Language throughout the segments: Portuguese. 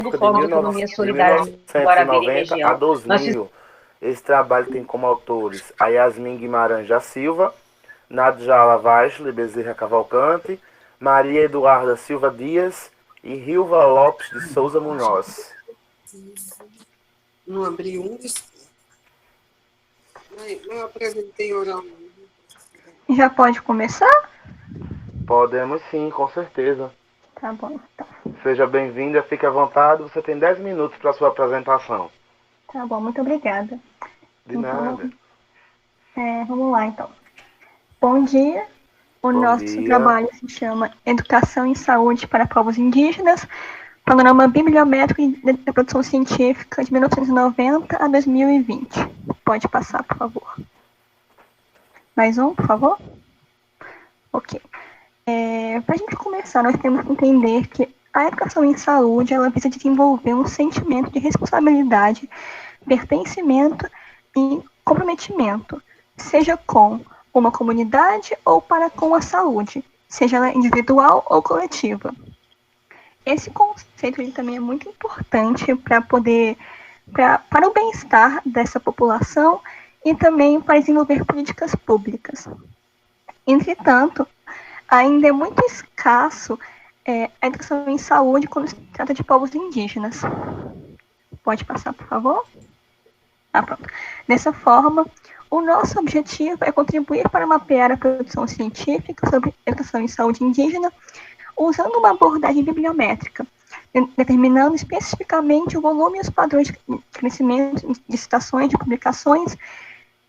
de Forma de 19 Economia de Solidária no Guarabira e 1990 a região. Nós 2000. Esse trabalho tem como autores a Yasmin Guimarães da Silva, Nadjala Weissler Bezerra Cavalcante, Maria Eduarda Silva Dias e Rilva Lopes de Souza Munhoz. Não abri um, não apresentei oral. Já pode começar? Podemos sim, com certeza. Tá bom, então. Seja bem-vinda, fique à vontade. Você tem 10 minutos para sua apresentação. Tá bom, muito obrigada. De Então, nada. vamos lá, então. Bom dia. O Bom nosso dia. trabalho se chama Educação e Saúde para Povos Indígenas, Panorama Bibliométrico da Produção Científica de 1990 a 2020. Pode passar, por favor. Mais um, por favor? Ok. Para a gente começar, nós temos que entender que a educação em saúde, ela visa desenvolver um sentimento de responsabilidade, pertencimento e comprometimento, seja com uma comunidade ou para com a saúde, seja ela individual ou coletiva. Esse conceito ele também é muito importante para o bem-estar dessa população e também para desenvolver políticas públicas. Entretanto, ainda é muito escasso a educação em saúde quando se trata de povos indígenas. Pode passar, por favor? Pronto. Dessa forma, o nosso objetivo é contribuir para mapear a produção científica sobre educação em saúde indígena, usando uma abordagem bibliométrica, determinando especificamente o volume e os padrões de crescimento de citações, de publicações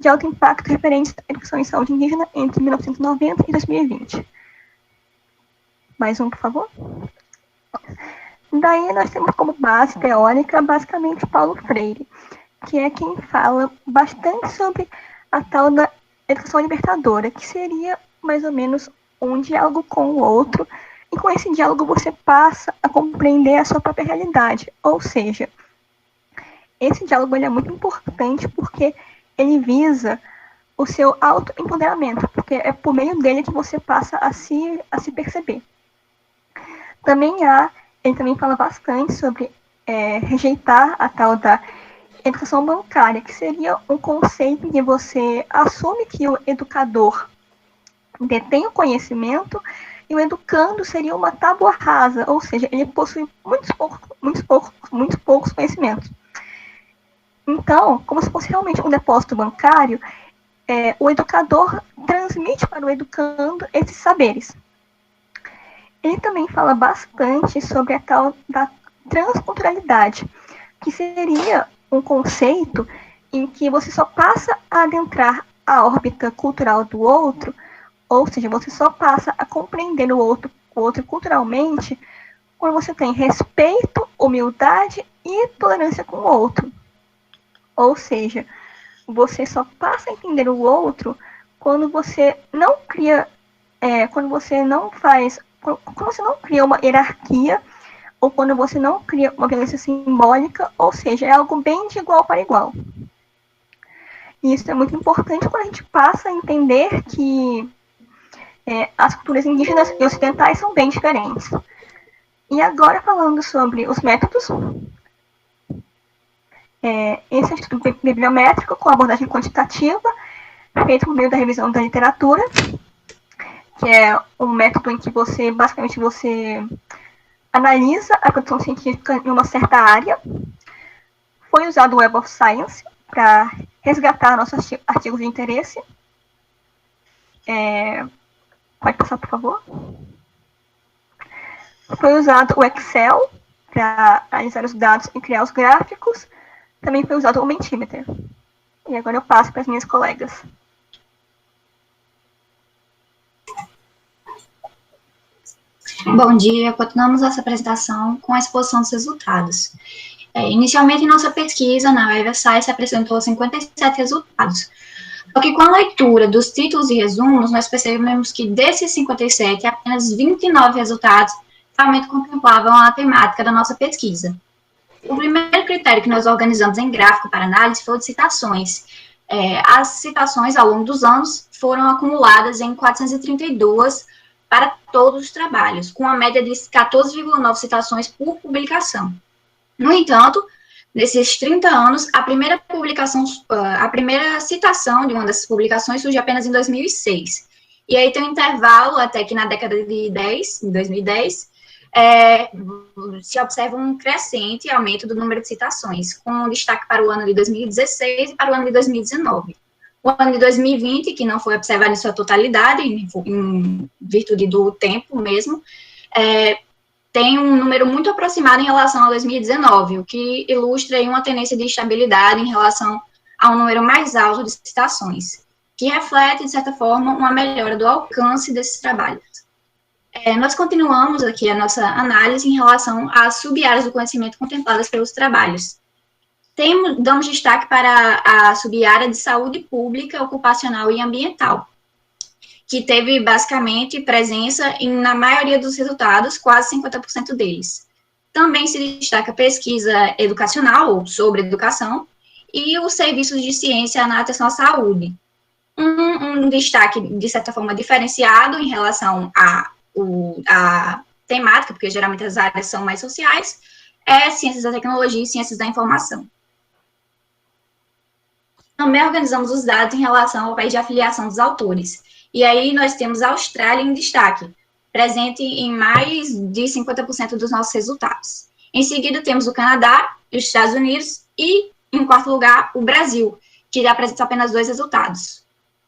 de alto impacto referentes à educação em saúde indígena entre 1990 e 2020. Mais um, por favor. Daí nós temos como base teórica, basicamente, Paulo Freire, que é quem fala bastante sobre a tal da educação libertadora, que seria mais ou menos um diálogo com o outro, e com esse diálogo você passa a compreender a sua própria realidade. Ou seja, esse diálogo ele é muito importante porque ele visa o seu autoempoderamento, porque é por meio dele que você passa a se perceber. Ele também fala bastante sobre rejeitar a tal da educação bancária, que seria um conceito de você assume que o educador detém o conhecimento e o educando seria uma tábua rasa, ou seja, ele possui muitos poucos conhecimentos. Então, como se fosse realmente um depósito bancário, o educador transmite para o educando esses saberes. Ele também fala bastante sobre a tal da transculturalidade, que seria um conceito em que você só passa a adentrar a órbita cultural do outro, ou seja, você só passa a compreender o outro culturalmente quando você tem respeito, humildade e tolerância com o outro. Ou seja, você só passa a entender o outro quando você não cria, quando você não cria uma hierarquia, ou quando você não cria uma violência simbólica, ou seja, é algo bem de igual para igual. E isso é muito importante quando a gente passa a entender que as culturas indígenas e ocidentais são bem diferentes. E agora, falando sobre os métodos, esse é o estudo bibliométrico com abordagem quantitativa, feito por meio da revisão da literatura, que é um método em que basicamente você analisa a produção científica em uma certa área. Foi usado o Web of Science para resgatar nossos artigos de interesse. Pode passar, por favor. Foi usado o Excel para analisar os dados e criar os gráficos. Também foi usado o Mentimeter. E agora eu passo para as minhas colegas. Bom dia, continuamos essa apresentação com a exposição dos resultados. Inicialmente, nossa pesquisa na Web of Science apresentou 57 resultados. Só que com a leitura dos títulos e resumos, nós percebemos que desses 57, apenas 29 resultados realmente contemplavam a temática da nossa pesquisa. O primeiro critério que nós organizamos em gráfico para análise foi o de citações. As citações, ao longo dos anos, foram acumuladas em 432 para todos os trabalhos, com uma média de 14,9 citações por publicação. No entanto, nesses 30 anos, a primeira citação de uma dessas publicações surge apenas em 2006. E aí tem um intervalo até que na década de 2010, se observa um crescente aumento do número de citações, com destaque para o ano de 2016 e para o ano de 2019. O ano de 2020, que não foi observado em sua totalidade, em virtude do tempo mesmo, tem um número muito aproximado em relação a 2019, o que ilustra aí uma tendência de estabilidade em relação a um número mais alto de citações, que reflete, de certa forma, uma melhora do alcance desses trabalhos. Nós continuamos aqui a nossa análise em relação às sub-áreas do conhecimento contempladas pelos trabalhos. Damos destaque para a sub-área de saúde pública, ocupacional e ambiental, que teve, basicamente, presença na maioria dos resultados, quase 50% deles. Também se destaca a pesquisa educacional, ou sobre educação, e os serviços de ciência na atenção à saúde. Um destaque, de certa forma, diferenciado em relação à temática, porque geralmente as áreas são mais sociais, é ciências da tecnologia e ciências da informação. Também organizamos os dados em relação ao país de afiliação dos autores. E aí nós temos a Austrália em destaque, presente em mais de 50% dos nossos resultados. Em seguida, temos o Canadá, os Estados Unidos e, em quarto lugar, o Brasil, que apresenta apenas 2 resultados.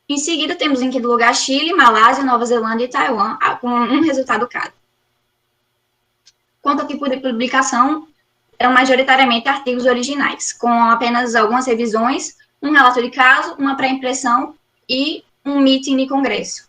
Em seguida, temos em quinto lugar Chile, Malásia, Nova Zelândia e Taiwan, com um resultado cada. Quanto ao tipo de publicação, eram majoritariamente artigos originais, com apenas algumas revisões, um relato de caso, uma pré-impressão e um meeting de congresso.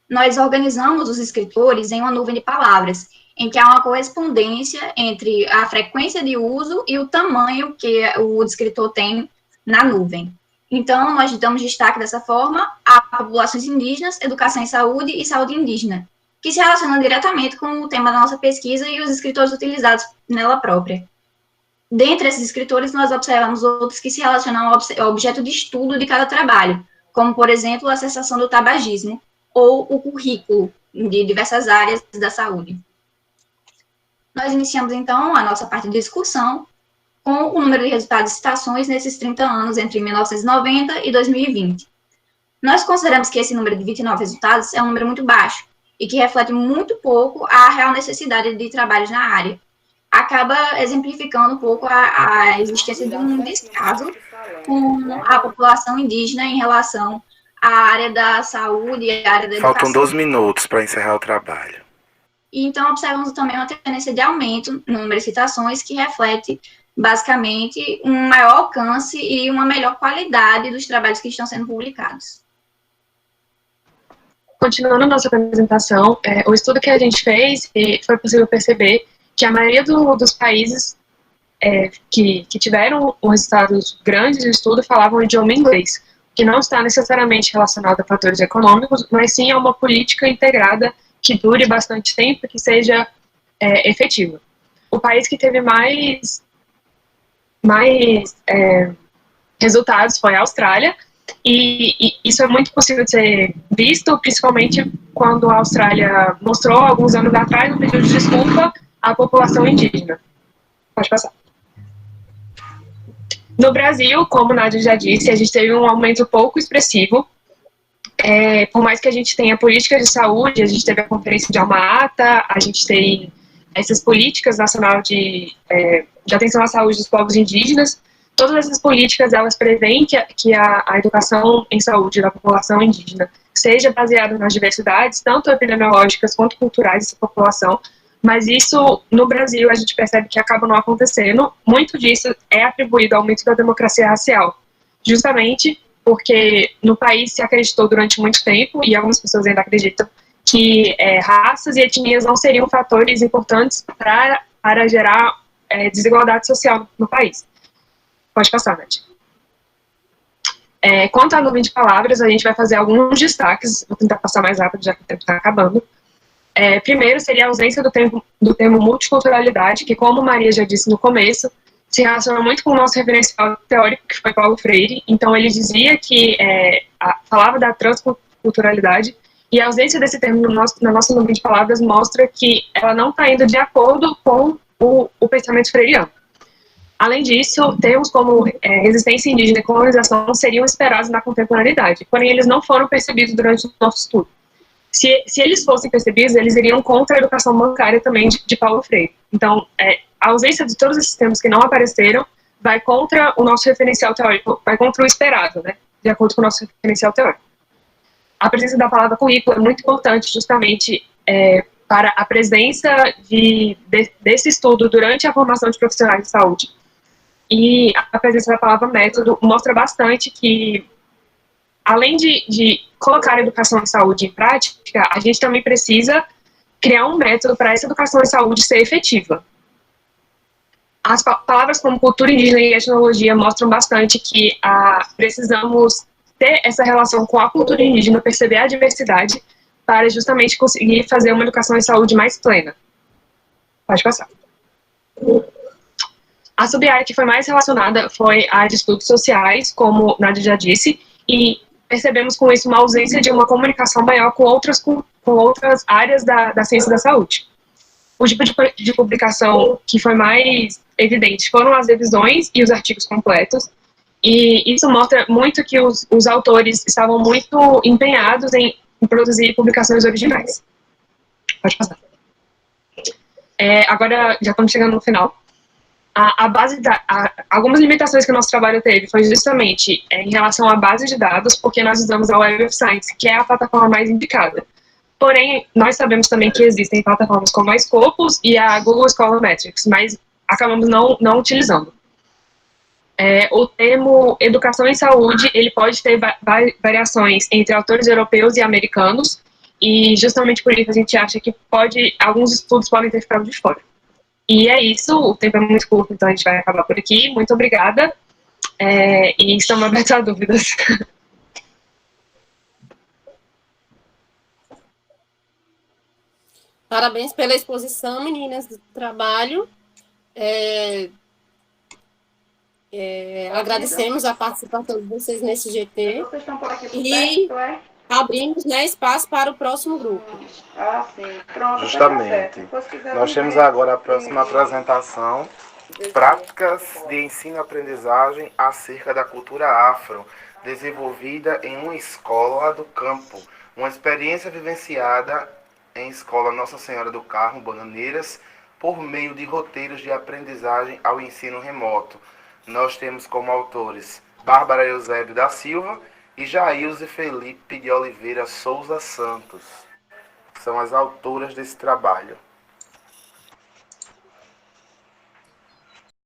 Nós organizamos os escritores em uma nuvem de palavras, em que há uma correspondência entre a frequência de uso e o tamanho que o escritor tem na nuvem. Então, nós damos destaque dessa forma a populações indígenas, educação e saúde indígena, que se relacionam diretamente com o tema da nossa pesquisa e os escritores utilizados nela própria. Dentre esses escritores, nós observamos outros que se relacionam ao objeto de estudo de cada trabalho, como, por exemplo, a cessação do tabagismo ou o currículo de diversas áreas da saúde. Nós iniciamos, então, a nossa parte de discussão com o número de resultados de citações nesses 30 anos, entre 1990 e 2020. Nós consideramos que esse número de 29 resultados é um número muito baixo e que reflete muito pouco a real necessidade de trabalhos na área. Acaba exemplificando um pouco a existência de um descaso com a população indígena em relação à área da saúde e à área da educação. Faltam 2 minutos para encerrar o trabalho. E então, observamos também uma tendência de aumento no número de citações que reflete, basicamente, um maior alcance e uma melhor qualidade dos trabalhos que estão sendo publicados. Continuando a nossa apresentação, o estudo que a gente fez, foi possível perceber que a maioria dos países que tiveram resultados grandes de estudo falavam o idioma inglês, que não está necessariamente relacionado a fatores econômicos, mas sim a uma política integrada que dure bastante tempo e que seja efetiva. O país que teve mais resultados foi a Austrália, e isso é muito possível de ser visto, principalmente quando a Austrália mostrou, alguns anos atrás, um pedido de desculpa à população indígena. Pode passar. No Brasil, como Nádia já disse, a gente teve um aumento pouco expressivo. Por mais que a gente tenha políticas de saúde, a gente teve a Conferência de Alma-Ata, a gente tem essas políticas nacionais de atenção à saúde dos povos indígenas. Todas essas políticas, elas prevêem que a educação em saúde da população indígena seja baseada nas diversidades, tanto epidemiológicas quanto culturais dessa população, mas isso, no Brasil, a gente percebe que acaba não acontecendo. Muito disso é atribuído ao aumento da democracia racial, justamente porque no país se acreditou durante muito tempo, e algumas pessoas ainda acreditam, que raças e etnias não seriam fatores importantes para gerar desigualdade social no país. Pode passar, Nath. Quanto à nuvem de palavras, a gente vai fazer alguns destaques, vou tentar passar mais rápido, já que o tempo está acabando. Primeiro seria a ausência do termo multiculturalidade, que, como Maria já disse no começo, se relaciona muito com o nosso referencial teórico, que foi Paulo Freire. Então, ele dizia que falava da transculturalidade, e a ausência desse termo na nossa nuvem de palavras mostra que ela não está indo de acordo com o pensamento freiriano. Além disso, termos como resistência indígena e colonização seriam esperados na contemporaneidade, porém eles não foram percebidos durante o nosso estudo. Se eles fossem percebidos, eles iriam contra a educação bancária também de Paulo Freire. Então, a ausência de todos esses termos que não apareceram vai contra o nosso referencial teórico, vai contra o esperado, né, de acordo com o nosso referencial teórico. A presença da palavra currículo é muito importante justamente para a presença desse estudo durante a formação de profissionais de saúde. E a presença da palavra método mostra bastante que, além de colocar a educação em saúde em prática, a gente também precisa criar um método para essa educação em saúde ser efetiva. As palavras como cultura indígena e etnologia mostram bastante que precisamos ter essa relação com a cultura indígena, perceber a diversidade, para justamente conseguir fazer uma educação em saúde mais plena. Pode passar. A sub-área que foi mais relacionada foi a de estudos sociais, como Nádia já disse, e percebemos com isso uma ausência de uma comunicação maior com outras áreas da ciência da saúde. O tipo de publicação que foi mais evidente foram as revisões e os artigos completos, e isso mostra muito que os autores estavam muito empenhados em produzir publicações originais. Pode passar. Agora, já estamos chegando no final. Algumas limitações que o nosso trabalho teve foi justamente em relação à base de dados, porque nós usamos a Web of Science, que é a plataforma mais indicada. Porém, nós sabemos também que existem plataformas como a Scopus e a Google Scholar Metrics, mas acabamos não utilizando. O termo educação em saúde, ele pode ter variações entre autores europeus e americanos, e justamente por isso a gente acha que alguns estudos podem ter ficado de fora. E é isso, o tempo é muito curto, então a gente vai acabar por aqui. Muito obrigada, e estamos abertos a dúvidas. Parabéns pela exposição, meninas, do trabalho. Agradecemos a participação de vocês nesse GT e abrimos, né, espaço para o próximo grupo. Sim. Pronto. Justamente. Nós temos agora a próxima apresentação, práticas de ensino-aprendizagem acerca da cultura afro, desenvolvida em uma escola do campo, uma experiência vivenciada em escola Nossa Senhora do Carmo, Bananeiras, por meio de roteiros de aprendizagem ao ensino remoto. Nós temos como autores Bárbara Eusébio da Silva e Jailze Felipe de Oliveira Souza Santos. São as autoras desse trabalho.